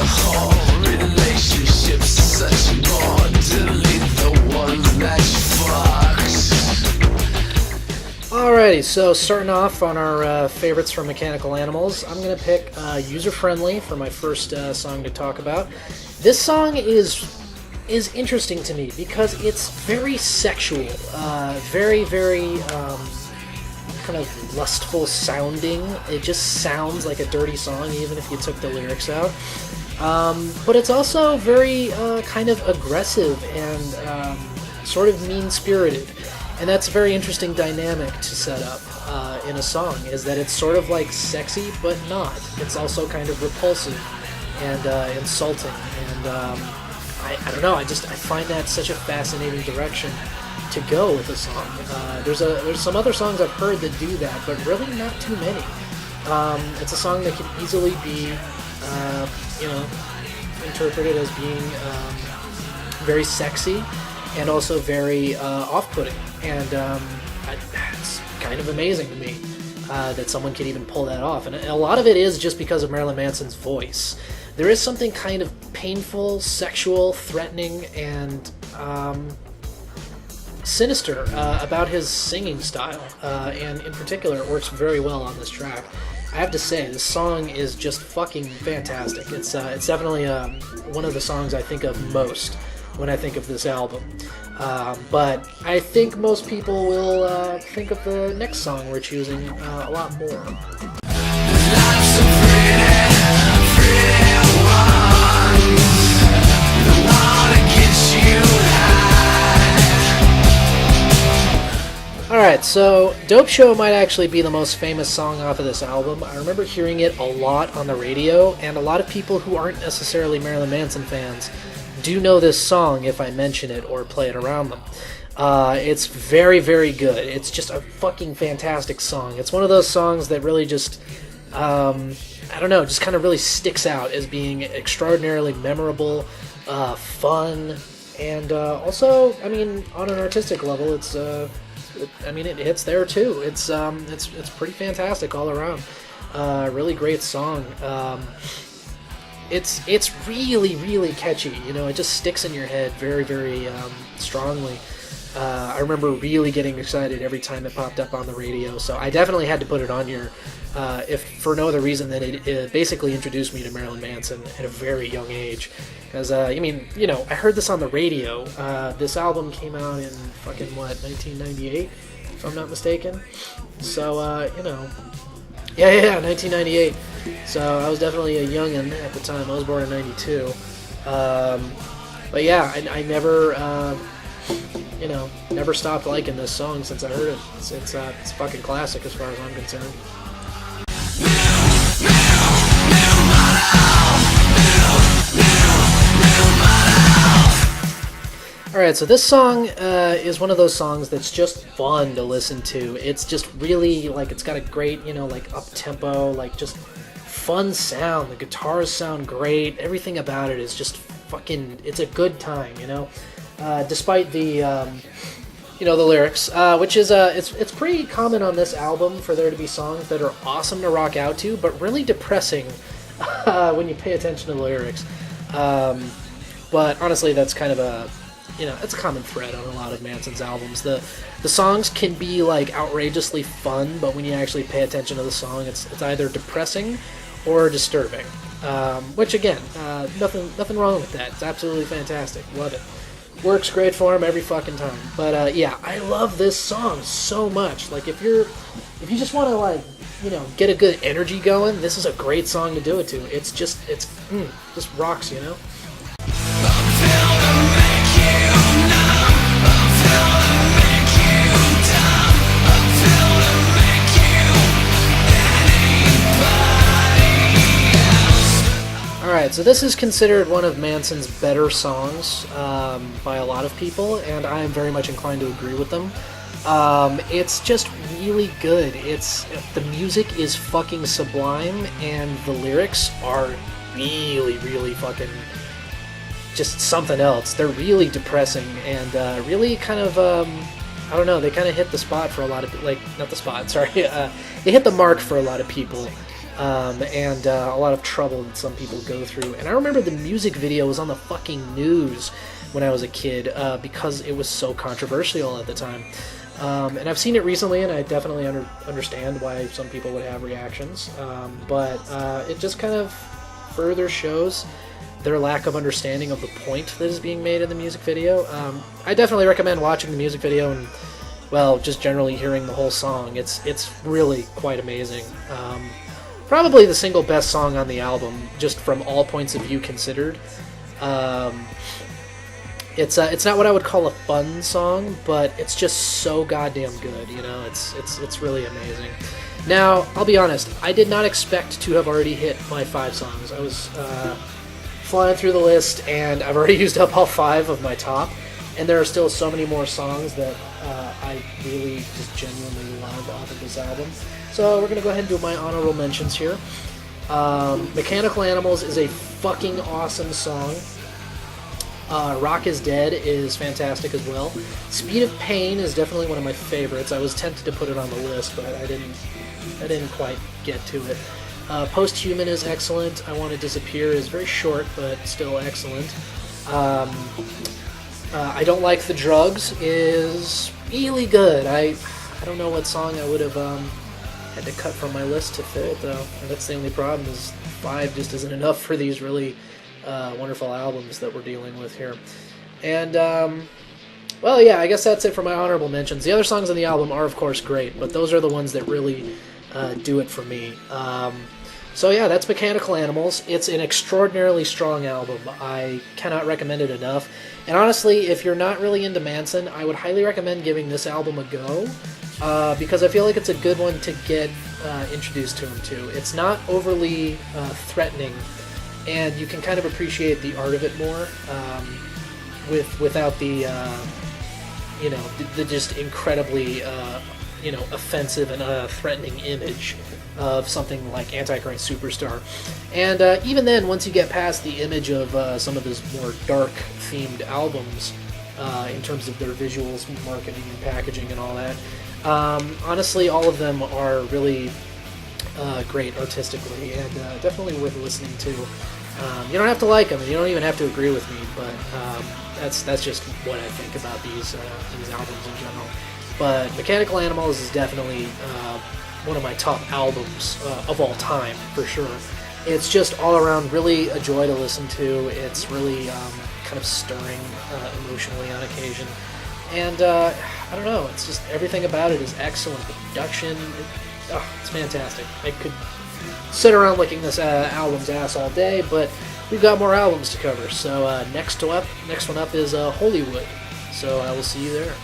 a whole. Relationships such more. Delete the one that you fucked. Alrighty, so starting off on our favorites from Mechanical Animals, I'm going to pick User Friendly for my first song to talk about. This song is interesting to me because it's very sexual, very, very kind of lustful sounding. It just sounds like a dirty song even if you took the lyrics out. But it's also very kind of aggressive and sort of mean-spirited. And that's a very interesting dynamic to set up in a song, is that it's sort of like sexy but not. It's also kind of repulsive and insulting. And I don't know, I find that such a fascinating direction to go with a song. There's some other songs I've heard that do that, but really not too many. It's a song that can easily be, interpreted as being very sexy and also very off-putting. And it's kind of amazing to me that someone could even pull that off. And a lot of it is just because of Marilyn Manson's voice. There is something kind of painful, sexual, threatening, and sinister about his singing style. And in particular, it works very well on this track. I have to say, this song is just fucking fantastic. It's definitely one of the songs I think of most when I think of this album. But I think most people will think of the next song we're choosing a lot more. Alright, so Dope Show might actually be the most famous song off of this album. I remember hearing it a lot on the radio, and a lot of people who aren't necessarily Marilyn Manson fans do know this song if I mention it or play it around them. It's very, very good. It's just a fucking fantastic song. It's one of those songs that really just, just kind of really sticks out as being extraordinarily memorable, fun, and also, on an artistic level, it hits there too. It's pretty fantastic all around. Really great song. It's really, really catchy. It just sticks in your head very, very strongly. I remember really getting excited every time it popped up on the radio, so I definitely had to put it on here, if for no other reason than it basically introduced me to Marilyn Manson at a very young age. Because, I heard this on the radio. This album came out in fucking, 1998, if I'm not mistaken? So, 1998. So I was definitely a youngin' at the time. I was born in 92. But yeah, I never, never stopped liking this song since I heard it. It's a fucking classic as far as I'm concerned. Alright, so this song is one of those songs that's just fun to listen to. It's just really, it's got a great, up-tempo, just fun sound. The guitars sound great. Everything about it is just fucking, it's a good time, despite the, the lyrics, which is, it's pretty common on this album for there to be songs that are awesome to rock out to, but really depressing when you pay attention to the lyrics. But honestly, that's kind of it's a common thread on a lot of Manson's albums. The songs can be outrageously fun, but when you actually pay attention to the song, it's either depressing or disturbing. Which again, nothing wrong with that. It's absolutely fantastic. Love it. Works great for him every fucking time. But I love this song so much. If you just want to get a good energy going, this is a great song to do it to. It's just rocks, Alright, so this is considered one of Manson's better songs by a lot of people, and I am very much inclined to agree with them. It's just really good. The music is fucking sublime, and the lyrics are really, really fucking just something else. They're really depressing, and really kind of, they kind of hit the spot for a lot of, not the spot, sorry, they hit the mark for a lot of people. and a lot of trouble that some people go through. And I remember the music video was on the fucking news when I was a kid because it was so controversial at the time. And I've seen it recently, and I definitely understand why some people would have reactions. But it just kind of further shows their lack of understanding of the point that is being made in the music video. I definitely recommend watching the music video and, well, just generally hearing the whole song. It's really quite amazing. Probably the single best song on the album, just from all points of view considered. It's not what I would call a fun song, but it's just so goddamn good. You know, it's really amazing. Now, I'll be honest, I did not expect to have already hit my 5 songs. I was flying through the list, and I've already used up all 5 of my top, and there are still so many more songs that I really just genuinely love off of this album. So we're going to go ahead and do my honorable mentions here. Mechanical Animals is a fucking awesome song. Rock is Dead is fantastic as well. Speed of Pain is definitely one of my favorites. I was tempted to put it on the list, but I didn't quite get to it. Posthuman is excellent. I Want to Disappear is very short, but still excellent. I Don't Like the Drugs is really good. I don't know what song I would have had to cut from my list to fit it, though. And that's the only problem, is 5 just isn't enough for these really wonderful albums that we're dealing with here. And, well, yeah, I guess that's it for my honorable mentions. The other songs on the album are, of course, great, but those are the ones that really do it for me. So yeah, that's Mechanical Animals. It's an extraordinarily strong album. I cannot recommend it enough. And honestly, if you're not really into Manson, I would highly recommend giving this album a go, because I feel like it's a good one to get introduced to him to. It's not overly threatening, and you can kind of appreciate the art of it more without the the just incredibly offensive and threatening image of something like Antichrist Superstar. And even then, once you get past the image of some of his more dark themed albums, in terms of their visuals, marketing, and packaging and all that, honestly, all of them are really great artistically, and definitely worth listening to. You don't have to like them, and you don't even have to agree with me, but that's just what I think about these albums in general. But Mechanical Animals is definitely one of my top albums of all time, for sure. It's just all around really a joy to listen to. It's really kind of stirring emotionally on occasion. And I don't know, it's just everything about it is excellent. The production, it's fantastic. I could sit around licking this album's ass all day, but we've got more albums to cover. So next one up is Hollywood. So I will see you there.